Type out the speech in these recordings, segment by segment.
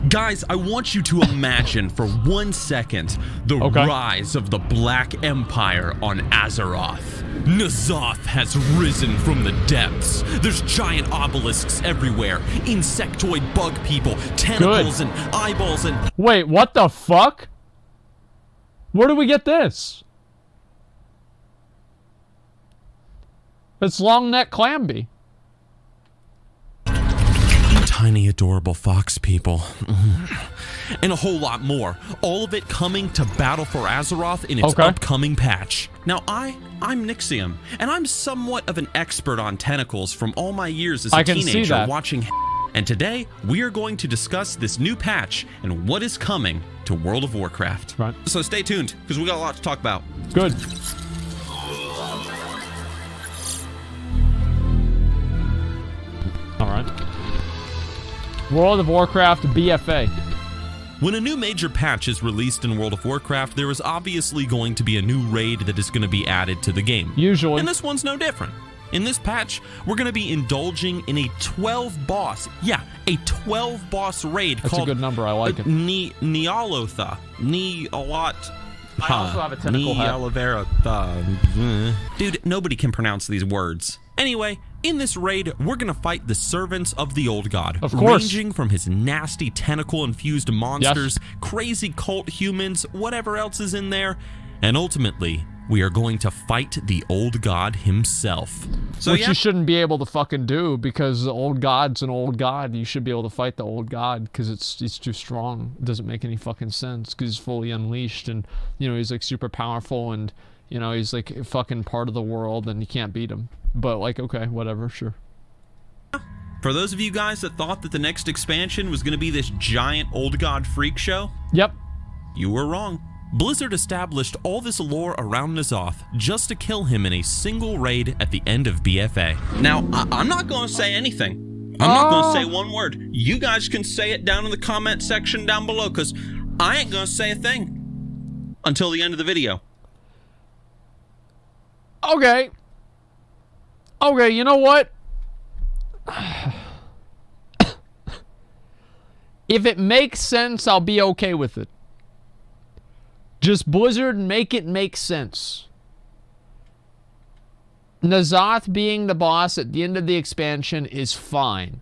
Guys, I want you to imagine for 1 second the rise of the Black Empire on Azeroth. N'Zoth has risen from the depths. There's giant obelisks everywhere, insectoid bug people, tentacles and eyeballs and... Wait, what the fuck? Where do we get this? It's long neck Clamby. Tiny, adorable fox people. And a whole lot more. All of it coming to Battle for Azeroth in its upcoming patch. Now, I'm Nixium, and I'm somewhat of an expert on tentacles from all my years as a teenager watching. And today, we are going to discuss this new patch and what is coming to World of Warcraft. Right. So stay tuned, because we got a lot to talk about. Good. All right. World of Warcraft BFA. When a new major patch is released in World of Warcraft, there is obviously going to be a new raid that is going to be added to the game. Usually. And this one's no different. In this patch, we're going to be indulging in a 12-boss, a 12-boss raid That's called... a good number, I like it. Neolotha. Neolot... I also have a tentacle hat. Dude, nobody can pronounce these words. Anyway, in this raid, we're gonna fight the servants of the old god. Of course. Ranging from his nasty tentacle-infused monsters, crazy cult humans, whatever else is in there, and ultimately, we are going to fight the old god himself. So, which you shouldn't be able to fucking do, because the old god's an old god. You should be able to fight the old god because it's too strong. It doesn't make any fucking sense because he's fully unleashed and, you know, he's like super powerful and, you know, he's like fucking part of the world and you can't beat him. But like, okay, whatever, sure. For those of you guys that thought that the next expansion was going to be this giant old god freak show, yep, you were wrong. Blizzard established all this lore around N'Zoth just to kill him in a single raid at the end of BFA. Now, I'm not going to say anything. I'm not going to say one word. You guys can say it down in the comment section down below, because I ain't going to say a thing until the end of the video. Okay. Okay, you know what? If it makes sense, I'll be okay with it. Just Blizzard, make it make sense. N'Zoth being the boss at the end of the expansion is fine.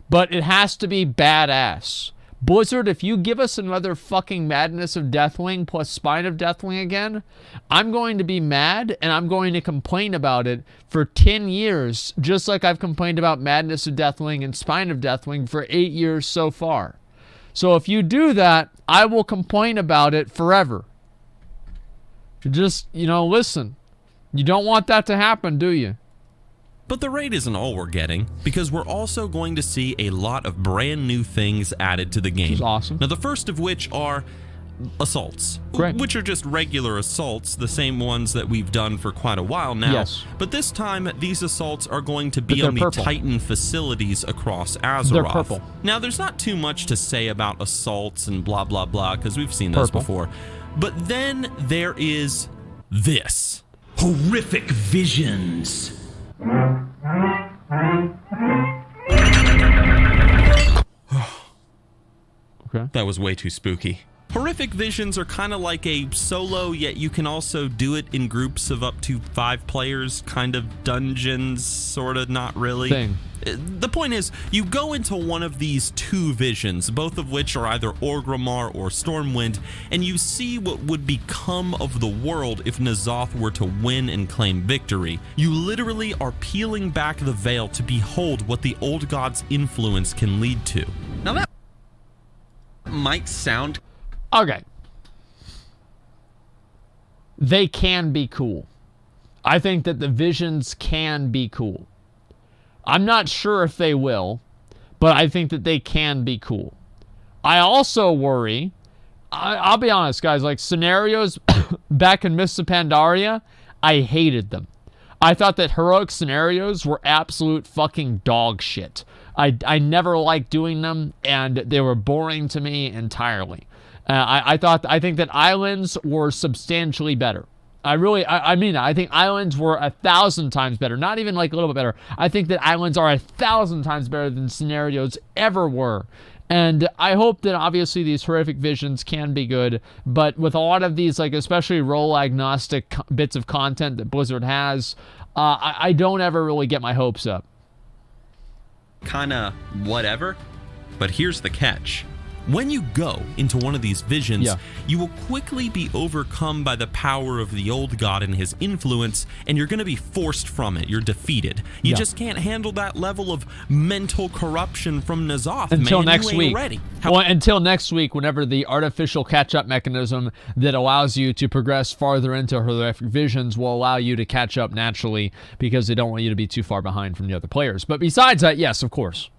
But it has to be badass. Blizzard, if you give us another fucking Madness of Deathwing plus Spine of Deathwing again, I'm going to be mad and I'm going to complain about it for 10 years, just like I've complained about Madness of Deathwing and Spine of Deathwing for 8 years so far. So if you do that, I will complain about it forever. Just, you know, listen. You don't want that to happen, do you? But the raid isn't all we're getting, because we're also going to see a lot of brand new things added to the game. Which is awesome. Now, the first of which are assaults, which are just regular assaults, the same ones that we've done for quite a while now. Yes. But this time, these assaults are going to be on the Titan facilities across Azeroth. They're purple. Now, there's not too much to say about assaults and blah, blah, blah, because we've seen those before. But then there is this. Horrific visions. Okay. That was way too spooky. Horrific visions are kind of like a solo, yet you can also do it in groups of up to 5 players, kind of dungeons, sort of, not really. Thing. The point is, you go into one of these 2 visions, both of which are either Orgrimmar or Stormwind, and you see what would become of the world if N'Zoth were to win and claim victory. You literally are peeling back the veil to behold what the old god's influence can lead to. Now that might sound... Okay. They can be cool. I think that the visions can be cool. I'm not sure if they will, but I think that they can be cool. I also worry, I'll be honest, guys, like scenarios back in Mists of Pandaria, I hated them. I thought that heroic scenarios were absolute fucking dog shit. I never liked doing them, and they were boring to me entirely. I think that islands were substantially better. I mean, I think islands were 1,000 times better. Not even like a little bit better. I think that islands are 1,000 times better than scenarios ever were. And I hope that obviously these horrific visions can be good, but with a lot of these, like especially role agnostic bits of content that Blizzard has, I don't ever really get my hopes up. Kinda whatever, but here's the catch. When you go into one of these visions, you will quickly be overcome by the power of the old god and his influence, and you're going to be forced from it. You're defeated. You just can't handle that level of mental corruption from N'Zoth, until man. Next you ain't week. Ready. Well, until next week, whenever the artificial catch-up mechanism that allows you to progress farther into horrific visions will allow you to catch up naturally, because they don't want you to be too far behind from the other players. But besides that, yes, of course.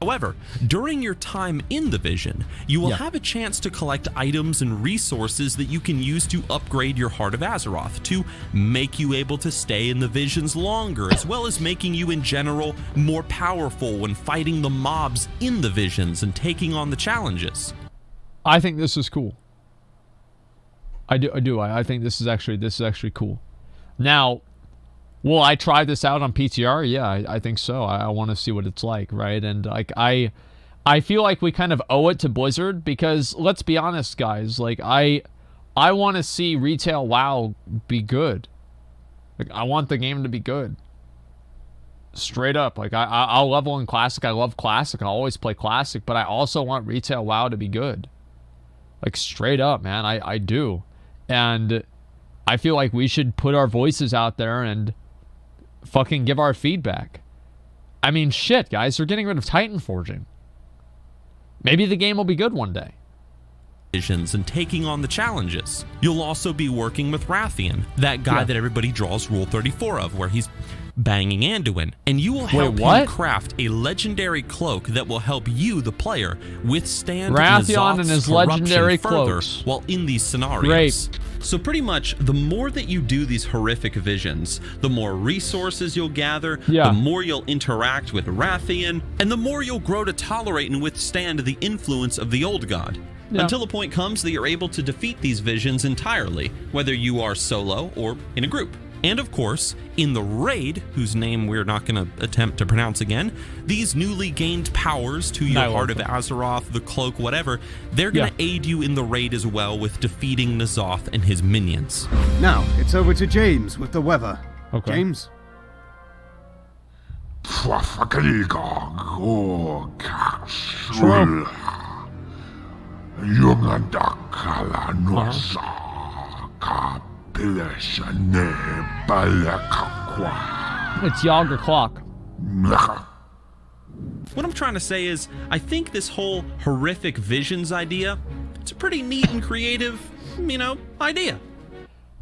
However, during your time in the vision, you will have a chance to collect items and resources that you can use to upgrade your Heart of Azeroth, to make you able to stay in the visions longer, as well as making you in general more powerful when fighting the mobs in the visions and taking on the challenges. I think this is cool. I do. I think this is actually cool. Now, will I try this out on PTR? Yeah, I think so. I want to see what it's like, right? And like I feel like we kind of owe it to Blizzard, because let's be honest, guys. Like I want to see retail WoW be good. Like I want the game to be good. Straight up. Like I'll level in Classic. I love Classic. I'll always play Classic, but I also want retail WoW to be good. Like straight up, man. I do. And I feel like we should put our voices out there and fucking give our feedback. I mean, shit, guys, they're getting rid of Titan Forging. Maybe the game will be good one day. And taking on the challenges. You'll also be working with Rathian, that guy that everybody draws Rule 34 of, where he's banging Anduin, and you will help him craft a legendary cloak that will help you, the player, withstand Rathian and his legendary cloaks while in these scenarios. Great. So pretty much, the more that you do these horrific visions, the more resources you'll gather, the more you'll interact with Rathian, and the more you'll grow to tolerate and withstand the influence of the old god. Until the point comes that you're able to defeat these visions entirely, whether you are solo or in a group. And of course, in the raid, whose name we're not going to attempt to pronounce again, these newly gained powers to your Heart of Azeroth, the cloak, whatever, they're going to aid you in the raid as well with defeating N'Zoth and his minions. Now, it's over to James with the weather. Okay. James? True. It's Yager Clock. What I'm trying to say is, I think this whole horrific visions idea, it's a pretty neat and creative, idea.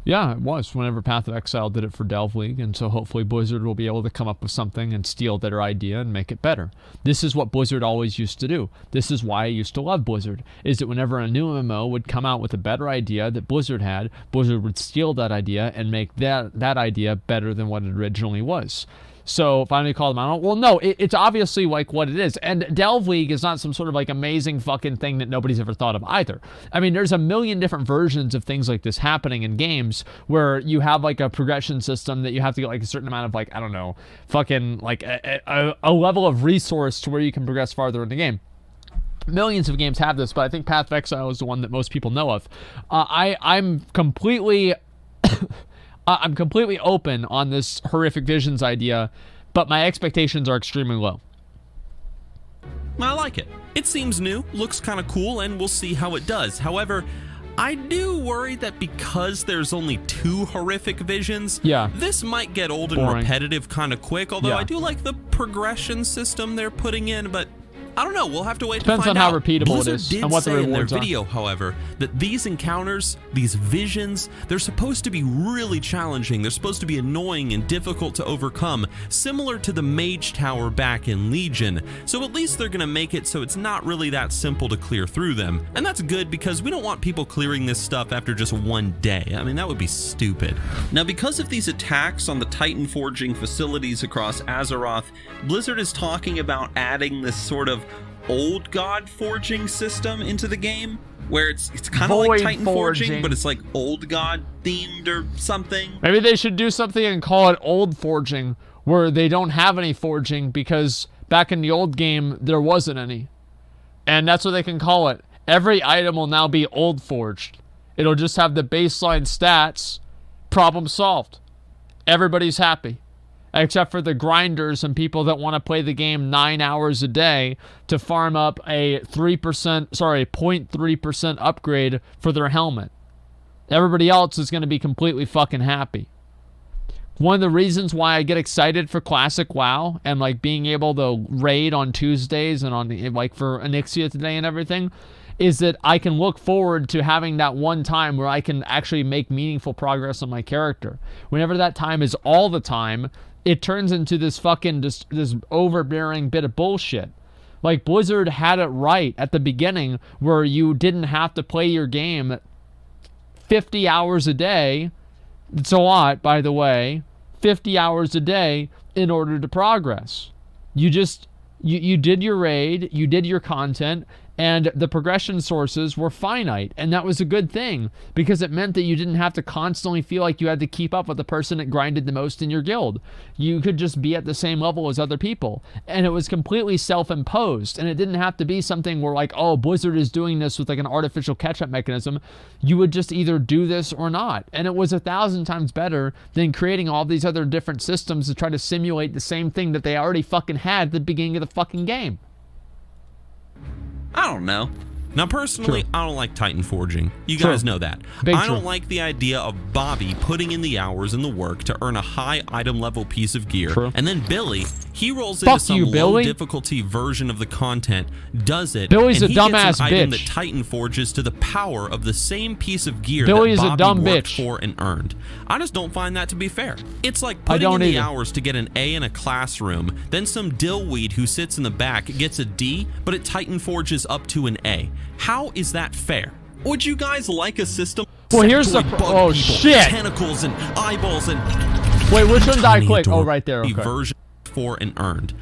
Yeah, it was whenever Path of Exile did it for Delve League, and so hopefully Blizzard will be able to come up with something and steal their idea and make it better. This is what Blizzard always used to do. This is why I used to love Blizzard, is that whenever a new MMO would come out with a better idea that Blizzard had, Blizzard would steal that idea and make that idea better than what it originally was. So finally call them out. Well, no, it's obviously like what it is. And Delve League is not some sort of like amazing fucking thing that nobody's ever thought of either. I mean, there's a million different versions of things like this happening in games where you have like a progression system that you have to get like a certain amount of like, I don't know, fucking like a level of resource to where you can progress farther in the game. Millions of games have this, but I think Path of Exile is the one that most people know of. I'm completely... I'm completely open on this horrific visions idea, but my expectations are extremely low. I like it. It seems new, looks kind of cool, and we'll see how it does. However, I do worry that because there's only 2 horrific visions, this might get old and repetitive kind of quick, although I do like the progression system they're putting in, but I don't know. We'll have to wait to find out. Depends on how repeatable Blizzard it is did and what the say in their rewards are. video, however, that these encounters, these visions, they're supposed to be really challenging. They're supposed to be annoying and difficult to overcome, similar to the Mage Tower back in Legion. So at least they're going to make it so it's not really that simple to clear through them. And that's good because we don't want people clearing this stuff after just one day. I mean, that would be stupid. Now, because of these attacks on the Titan Forging facilities across Azeroth, Blizzard is talking about adding this sort of old god forging system into the game, where it's kind of like Titan Forging, but it's like old god themed or something. Maybe they should do something and call it old forging, where they don't have any forging because back in the old game there wasn't any. And that's what they can call it. Every item will now be old forged. It'll just have the baseline stats. Problem solved. Everybody's happy. Except for the grinders and people that want to play the game 9 hours a day to farm up a 0.3% upgrade for their helmet. Everybody else is going to be completely fucking happy. One of the reasons why I get excited for Classic WoW and like being able to raid on Tuesdays and on the, like for Onyxia today and everything is that I can look forward to having that one time where I can actually make meaningful progress on my character. Whenever that time is all the time, it turns into this fucking this overbearing bit of bullshit. Like Blizzard had it right at the beginning where you didn't have to play your game 50 hours a day. It's a lot, by the way. 50 hours a day in order to progress. You just you did your raid, you did your content, and the progression sources were finite, and that was a good thing because it meant that you didn't have to constantly feel like you had to keep up with the person that grinded the most in your guild. You could just be at the same level as other people, and it was completely self-imposed, and it didn't have to be something where like, oh, Blizzard is doing this with like an artificial catch-up mechanism. You would just either do this or not, and it was 1,000 times better than creating all these other different systems to try to simulate the same thing that they already fucking had at the beginning of the fucking game. I don't know. Now, personally, True. I don't like Titan forging. You guys know that. I don't like the idea of Bobby putting in the hours and the work to earn a high item level piece of gear. And then Billy, he rolls into some low difficulty version of the content, does it, Billy's and a he dumbass gets an item bitch. that Titan forges to the power of the same piece of gear Billy's that a dumb Bobby worked bitch. for and earned. I just don't find that to be fair. It's like putting in the hours to get an A in a classroom, then some dillweed who sits in the back gets a D, but it Titan forges up to an A. How is that fair? Would you guys like a system? Well, here's the people, shit. Tentacles and eyeballs and wait, which one did I click? Oh, right there. Okay. Version for and earned.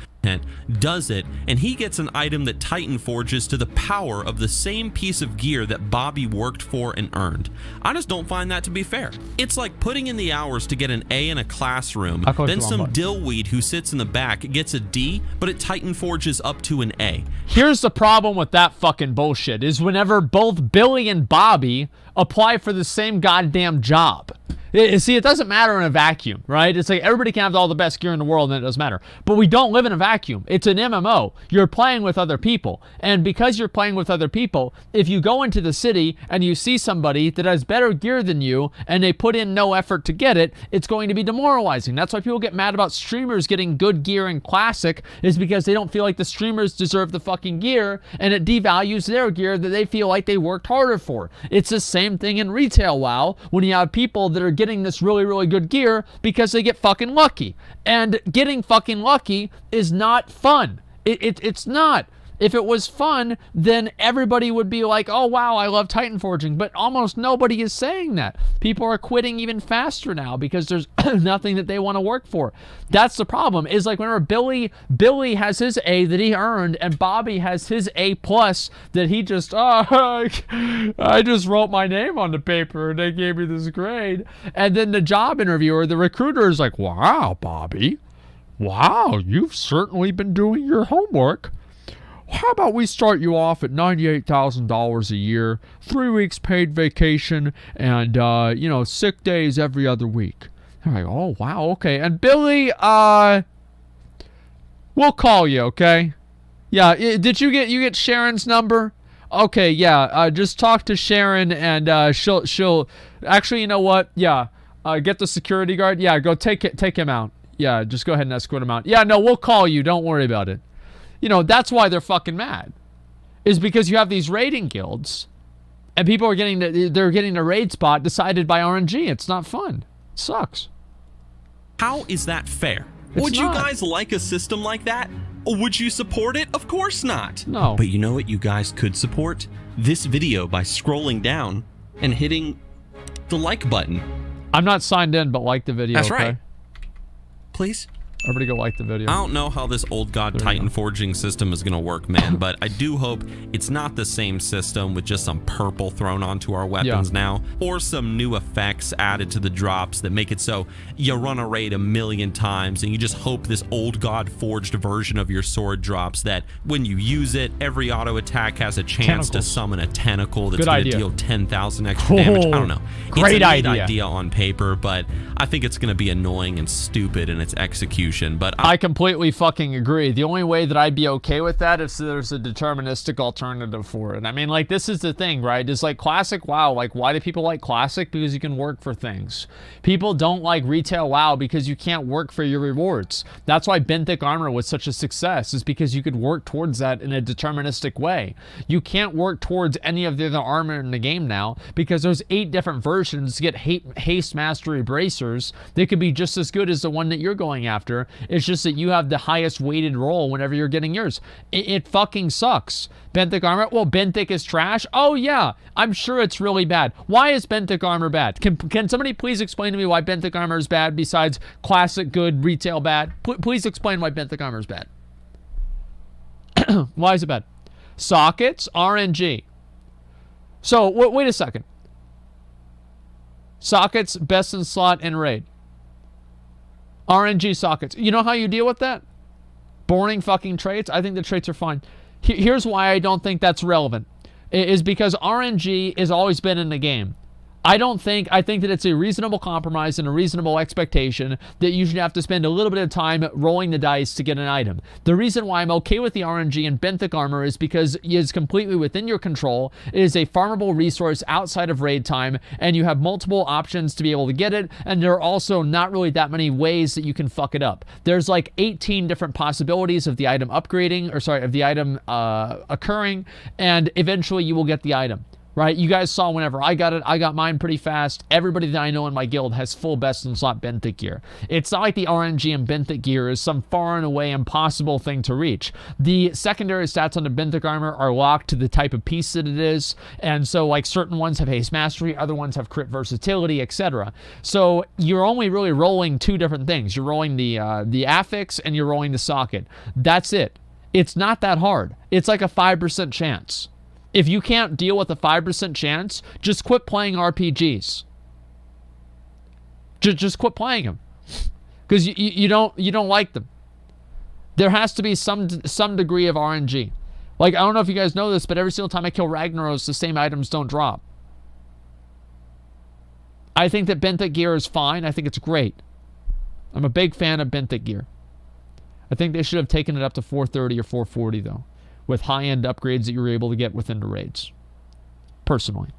Does it, and he gets an item that Titan forges to the power of the same piece of gear that Bobby worked for and earned. I just don't find that to be fair. It's like putting in the hours to get an A in a classroom, then some dillweed who sits in the back gets a D, but it Titan forges up to an A. Here's the problem with that fucking bullshit, is whenever both Billy and Bobby apply for the same goddamn job. See, it doesn't matter in a vacuum, right? It's like everybody can have all the best gear in the world and it doesn't matter. But we don't live in a vacuum. It's an MMO. You're playing with other people. And because you're playing with other people, if you go into the city and you see somebody that has better gear than you and they put in no effort to get it, it's going to be demoralizing. That's why people get mad about streamers getting good gear in Classic, is because they don't feel like the streamers deserve the fucking gear, and it devalues their gear that they feel like they worked harder for. It's the same thing in retail WoW when you have people that are getting this really, really good gear because they get fucking lucky. And getting fucking lucky is not fun. It's not. If it was fun, then everybody would be like, oh, wow, I love Titan forging. But almost nobody is saying that. People are quitting even faster now because there's nothing that they want to work for. That's the problem. Is like whenever Billy has his A that he earned and Bobby has his A+ that he just, I just wrote my name on the paper and they gave me this grade. And then the job interviewer, the recruiter is like, wow, Bobby, wow, you've certainly been doing your homework. How about we start you off at $98,000 a year, 3 weeks paid vacation, and, sick days every other week. They're like, oh, wow, okay. And Billy, we'll call you, okay? Yeah, did you get Sharon's number? Okay, yeah, just talk to Sharon, and she'll, actually, you know what? Yeah, get the security guard. Yeah, go take him out. Yeah, just go ahead and escort him out. Yeah, no, we'll call you. Don't worry about it. That's why they're fucking mad, is because you have these raiding guilds and people are getting the raid spot decided by RNG. It's not fun. It sucks. How is that fair? Would you guys like a system like that? Would you support it? Of course not. No. But you know what you guys could support? This video by scrolling down and hitting the like button. I'm not signed in, but like the video. That's okay? right. Please? Everybody go like the video. I don't know how this old god Titan forging system is going to work, man, but I do hope it's not the same system with just some purple thrown onto our weapons now, or some new effects added to the drops that make it so you run a raid 1,000,000 times and you just hope this old god forged version of your sword drops, that when you use it, every auto attack has a chance to summon a tentacle that's going to deal 10,000 extra damage. I don't know. Great it's a neat idea on paper, but I think it's going to be annoying and stupid in its execution. But I completely fucking agree. The only way that I'd be okay with that is there's a deterministic alternative for it. I mean, like, this is the thing, right? It's like Classic WoW. Like, why do people like Classic? Because you can work for things. People don't like retail WoW because you can't work for your rewards. That's why benthic armor was such a success, is because you could work towards that in a deterministic way. You can't work towards any of the other armor in the game now because there's 8 different versions to get haste mastery bracers. They could be just as good as the one that you're going after. It's just that you have the highest weighted roll whenever you're getting yours. It fucking sucks. Benthic armor? Well, benthic is trash? Oh yeah, I'm sure it's really bad. Why is benthic armor bad? Can somebody please explain to me why benthic armor is bad besides classic good, retail bad? Please explain why benthic armor is bad. Why is it bad? Sockets, RNG. So, wait a second. Sockets, best in slot and raid. RNG sockets. You know how you deal with that? Boring fucking traits? I think the traits are fine. Here's why I don't think that's relevant. Is because RNG has always been in the game. I think that it's a reasonable compromise and a reasonable expectation that you should have to spend a little bit of time rolling the dice to get an item. The reason why I'm okay with the RNG and benthic armor is because it is completely within your control. It is a farmable resource outside of raid time, and you have multiple options to be able to get it, and there are also not really that many ways that you can fuck it up. There's like 18 different possibilities of the item occurring, and eventually you will get the item. Right? You guys saw whenever I got it, I got mine pretty fast. Everybody that I know in my guild has full best in slot benthic gear. It's not like the RNG and benthic gear is some far and away impossible thing to reach. The secondary stats on the benthic armor are locked to the type of piece that it is, and so like certain ones have haste mastery, other ones have crit versatility, etc. So you're only really rolling 2 different things. You're rolling the affix and you're rolling the socket. That's it. It's not that hard. It's like a 5% chance. If you can't deal with a 5% chance, just quit playing RPGs. Just quit playing them, because you don't like them. There has to be some degree of RNG. Like, I don't know if you guys know this, but every single time I kill Ragnaros, the same items don't drop. I think that benthic gear is fine. I think it's great. I'm a big fan of benthic gear. I think they should have taken it up to 430 or 440 though, with high-end upgrades that you were able to get within the raids. Personally.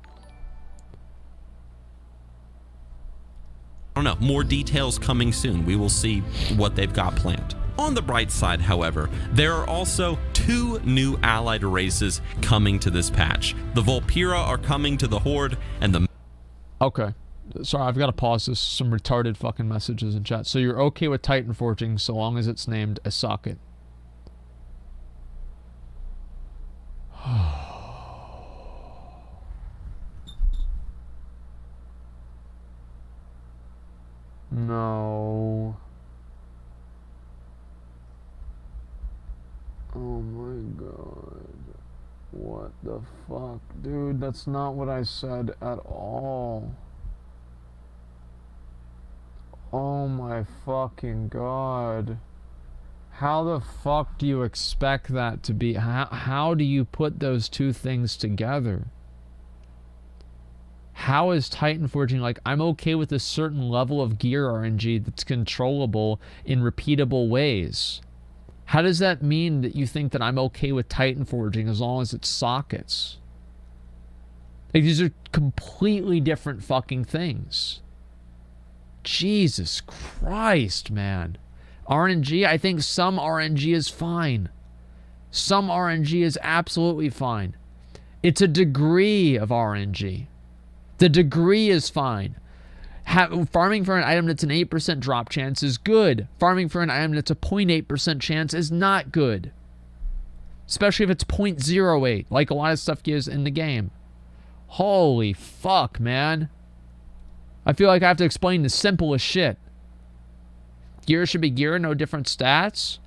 I don't know. More details coming soon. We will see what they've got planned. On the bright side, however, there are also 2 new allied races coming to this patch. The Volpira are coming to the Horde, and the... Okay. Sorry, I've got to pause this. Some retarded fucking messages in chat. So you're okay with Titan Forging so long as it's named a socket. No. Oh my god. What the fuck? Dude, that's not what I said at all. Oh my fucking god. How the fuck do you expect that to be? How do you put those 2 things together? How is Titan Forging like, I'm okay with a certain level of gear RNG that's controllable in repeatable ways? How does that mean that you think that I'm okay with Titan Forging as long as it's sockets? Like, these are completely different fucking things. Jesus Christ, man. RNG, I think some RNG is fine. Some RNG is absolutely fine. It's a degree of RNG. The degree is fine. Farming for an item that's an 8% drop chance is good. Farming for an item that's a 0.8% chance is not good. Especially if it's 0.08, like a lot of stuff gives in the game. Holy fuck, man. I feel like I have to explain the simplest shit. Gear should be gear, no different stats.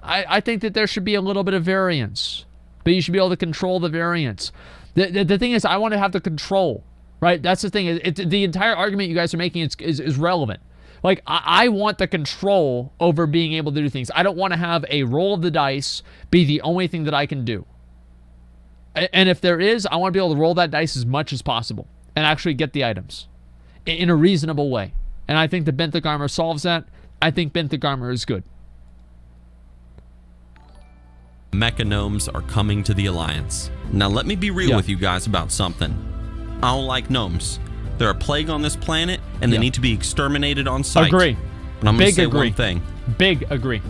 I think that there should be a little bit of variance, but you should be able to control the variance. The thing is, I want to have the control, right? That's the thing. The entire argument you guys are making is relevant. Like, I want the control over being able to do things. I don't want to have a roll of the dice be the only thing that I can do. And if there is, I want to be able to roll that dice as much as possible and actually get the items in a reasonable way. And I think the Benthic Armor solves that. I think Benthic Armor is good. Mecha gnomes are coming to the Alliance. Now let me be real with you guys about something. I don't like gnomes. They're a plague on this planet, and they need to be exterminated on sight. Agree. And I'm going to say one thing. Big agree.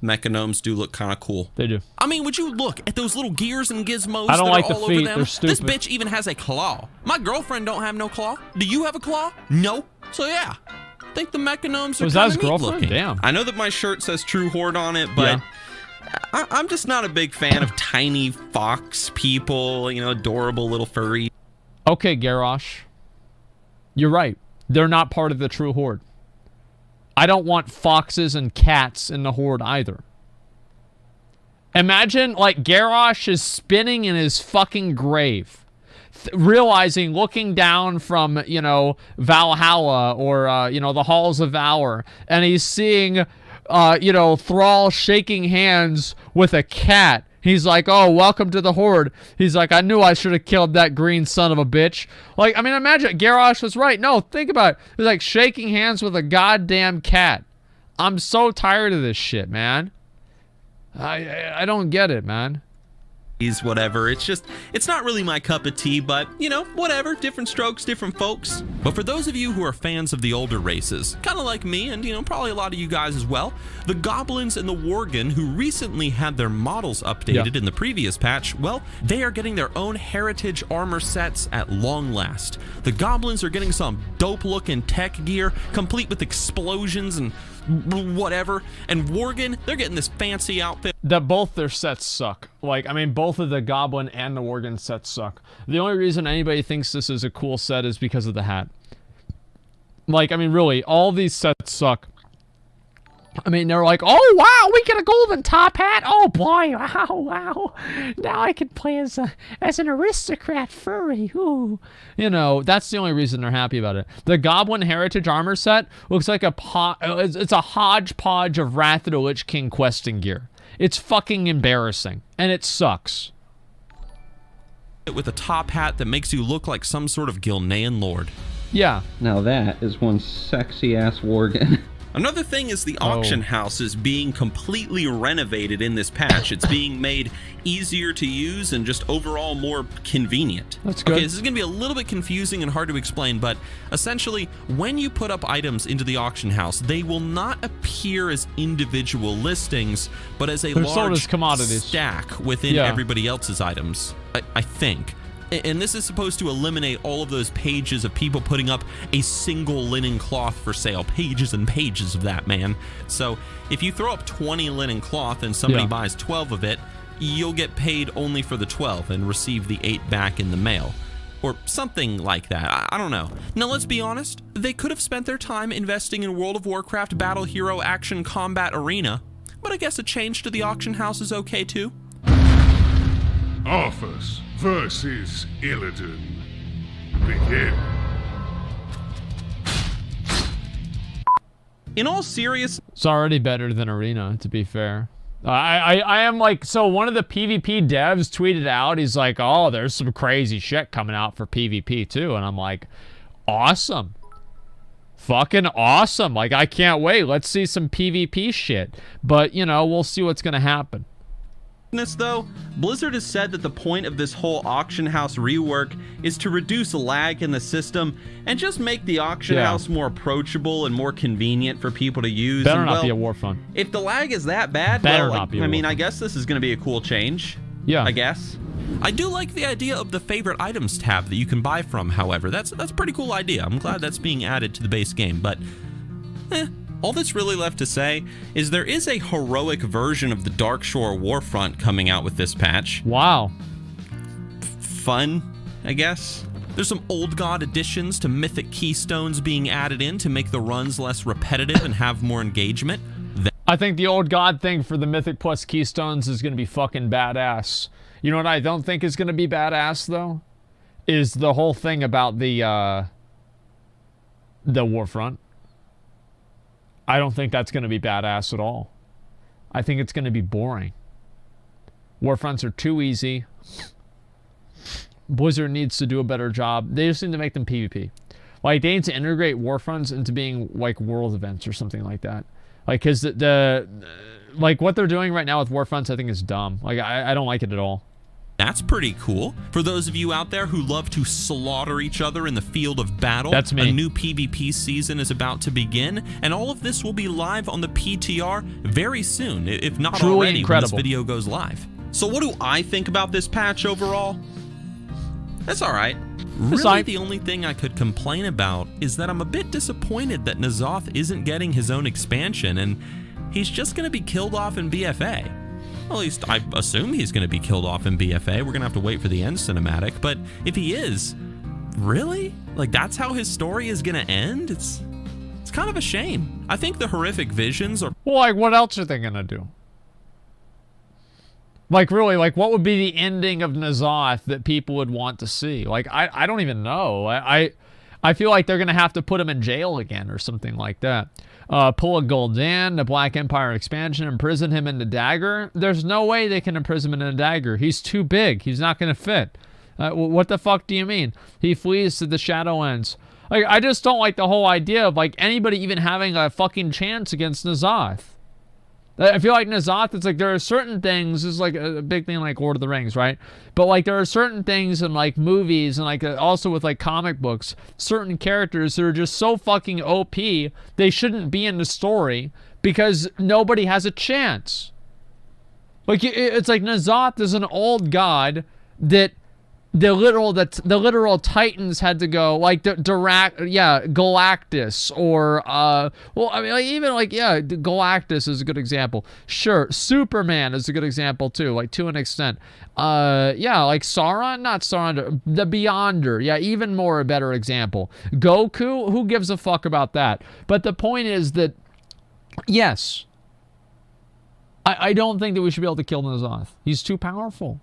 Mecha gnomes do look kind of cool. They do. I mean, would you look at those little gears and gizmos I don't that like are the all feet. over them? They're stupid. This bitch even has a claw. My girlfriend don't have no claw. Do you have a claw? No. So yeah, I think the mecha gnomes are kind of neat looking. Damn. I know that my shirt says True Horde on it, but I'm just not a big fan of tiny fox people, you know, adorable little furry. Okay, Garrosh. You're right. They're not part of the True Horde. I don't want foxes and cats in the Horde either. Imagine, like, Garrosh is spinning in his fucking grave, realizing, looking down from, you know, Valhalla or, you know, the Halls of Valor, and he's seeing, you know, Thrall shaking hands with a cat. He's like, oh, welcome to the Horde. He's like, I knew I should have killed that green son of a bitch. Like, I mean, imagine, Garrosh was right. No, think about it. He's like shaking hands with a goddamn cat. I'm so tired of this shit, man. I don't get it, man. Whatever. It's just, it's not really my cup of tea, but, you know, whatever. Different strokes, different folks. But for those of you who are fans of the older races, kind of like me and, you know, probably a lot of you guys as well, the Goblins and the Worgen, who recently had their models updated in the previous patch, well, they are getting their own heritage armor sets at long last. The Goblins are getting some dope-looking tech gear, complete with explosions and whatever, and Worgen, they're getting this fancy outfit. Both their sets suck. Like, I mean, both of the Goblin and the Worgen sets suck. The only reason anybody thinks this is a cool set is because of the hat. Like, I mean, really, all these sets suck. I mean, they're like, oh, wow, we get a golden top hat. Oh, boy, wow. Now I can play as an aristocrat furry. Ooh. You know, that's the only reason they're happy about it. The Goblin Heritage Armor set looks like it's a hodgepodge of Wrath of the Lich King questing gear. It's fucking embarrassing, and it sucks. With a top hat that makes you look like some sort of Gilnean lord. Yeah. Now that is one sexy-ass Worgen. Another thing is the auction house is being completely renovated in this patch. It's being made easier to use and just overall more convenient. That's good. Okay, this is going to be a little bit confusing and hard to explain, but essentially, when you put up items into the auction house, they will not appear as individual listings, but as a large stack within everybody else's items, I think. And this is supposed to eliminate all of those pages of people putting up a single linen cloth for sale. Pages and pages of that, man. So if you throw up 20 linen cloth and somebody buys 12 of it, you'll get paid only for the 12 and receive the 8 back in the mail. Or something like that. I don't know. Now, let's be honest. They could have spent their time investing in World of Warcraft Battle Hero Action Combat Arena. But I guess a change to the auction house is okay, too. Arthas versus Illidan. Begin. In all seriousness, it's already better than Arena, to be fair. I am like, so one of the PvP devs tweeted out, he's like, oh, there's some crazy shit coming out for PvP too. And I'm like, awesome. Fucking awesome. Like, I can't wait. Let's see some PvP shit. But, you know, we'll see what's going to happen. Though, Blizzard has said that the point of this whole auction house rework is to reduce lag in the system and just make the auction house more approachable and more convenient for people to use. Better not be a war fund. If the lag is that bad, I mean, I guess this is going to be a cool change. Yeah. I guess. I do like the idea of the favorite items tab that you can buy from, however. That's a pretty cool idea. I'm glad that's being added to the base game, but all that's really left to say is there is a heroic version of the Darkshore Warfront coming out with this patch. Wow. Fun, I guess. There's some Old God additions to Mythic Keystones being added in to make the runs less repetitive and have more engagement. I think the Old God thing for the Mythic plus Keystones is going to be fucking badass. You know what I don't think is going to be badass, though? Is the whole thing about the Warfront. I don't think that's going to be badass at all. I think it's going to be boring. Warfronts are too easy. Blizzard needs to do a better job. They just need to make them PvP. Like, they need to integrate Warfronts into being, like, world events or something like that. Like, because like, what they're doing right now with Warfronts, I think is dumb. Like, I don't like it at all. That's pretty cool. For those of you out there who love to slaughter each other in the field of battle, that's me. A new PvP season is about to begin, and all of this will be live on the PTR very soon, if not Truly already incredible. when this video goes live. So what do I think about this patch overall? That's all right. Really, the only thing I could complain about is that I'm a bit disappointed that N'Zoth isn't getting his own expansion, and he's just going to be killed off in BFA. Well, at least I assume he's going to be killed off in BFA. We're going to have to wait for the end cinematic. But if he is, really? Like, that's how his story is going to end? It's kind of a shame. I think the horrific visions are... Well, like, what else are they going to do? Like, really, like, what would be the ending of N'Zoth that people would want to see? Like, I don't even know. I feel like they're going to have to put him in jail again or something like that. Pull a Gul'dan, the Black Empire expansion, imprison him in the dagger. There's no way they can imprison him in a dagger. He's too big. He's not going to fit. What the fuck do you mean? He flees to the Shadowlands. Like, I just don't like the whole idea of, like, anybody even having a fucking chance against N'Zoth. I feel like N'Zoth, it's like there are certain things, this is like a big thing like Lord of the Rings, right? But like there are certain things in like movies and like also with like comic books, certain characters that are just so fucking OP, they shouldn't be in the story because nobody has a chance. Like it's like N'Zoth is an old god that the literal titans had to go, like Galactus or well, I mean, like, even like, yeah, Galactus is a good example. Sure, Superman is a good example too, like to an extent. Yeah, like Sauron, not Sauron, the Beyonder, yeah, even more a better example. Goku, who gives a fuck about that? But the point is that yes, I don't think that we should be able to kill N'Zoth. He's too powerful.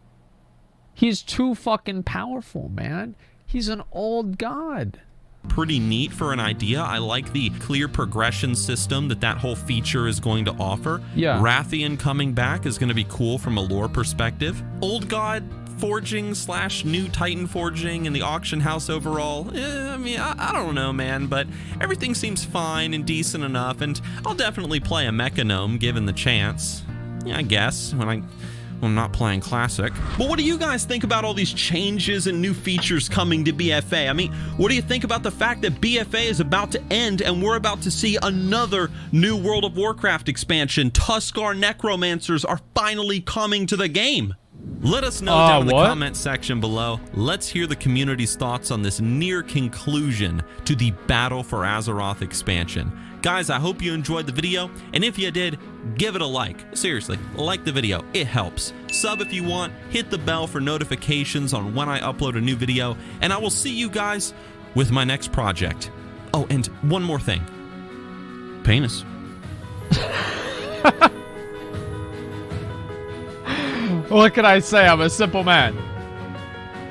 He's too fucking powerful, man. He's an old god. Pretty neat for an idea. I like the clear progression system that whole feature is going to offer. Yeah. Rathian coming back is going to be cool from a lore perspective. Old god forging / new titan forging and the auction house overall. I mean, I don't know, man, but everything seems fine and decent enough, and I'll definitely play a Mechanome given the chance. Yeah, I guess, when I'm not playing Classic. But what do you guys think about all these changes and new features coming to BFA? I mean, what do you think about the fact that BFA is about to end and we're about to see another new World of Warcraft expansion? Tuskar Necromancers are finally coming to the game. Let us know down in the comment section below. Let's hear the community's thoughts on this near conclusion to the Battle for Azeroth expansion. Guys, I hope you enjoyed the video, and if you did, give it a like. Seriously, like the video. It helps. Sub if you want, hit the bell for notifications on when I upload a new video, and I will see you guys with my next project. Oh, and one more thing. Penis. What can I say? I'm a simple man.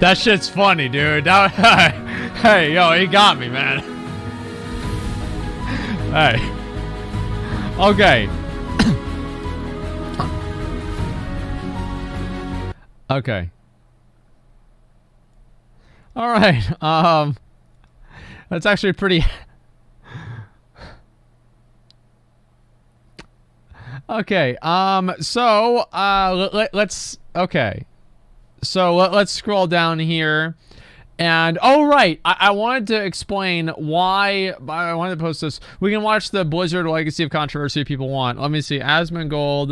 That shit's funny, dude. Hey, yo, he got me, man. Hey. Okay. Okay. All right. That's actually pretty... Okay, so, let's, okay. So, let's scroll down here, and, oh, right, I wanted to explain why, I wanted to post this. We can watch the Blizzard Legacy of Controversy if people want. Let me see, Asmongold.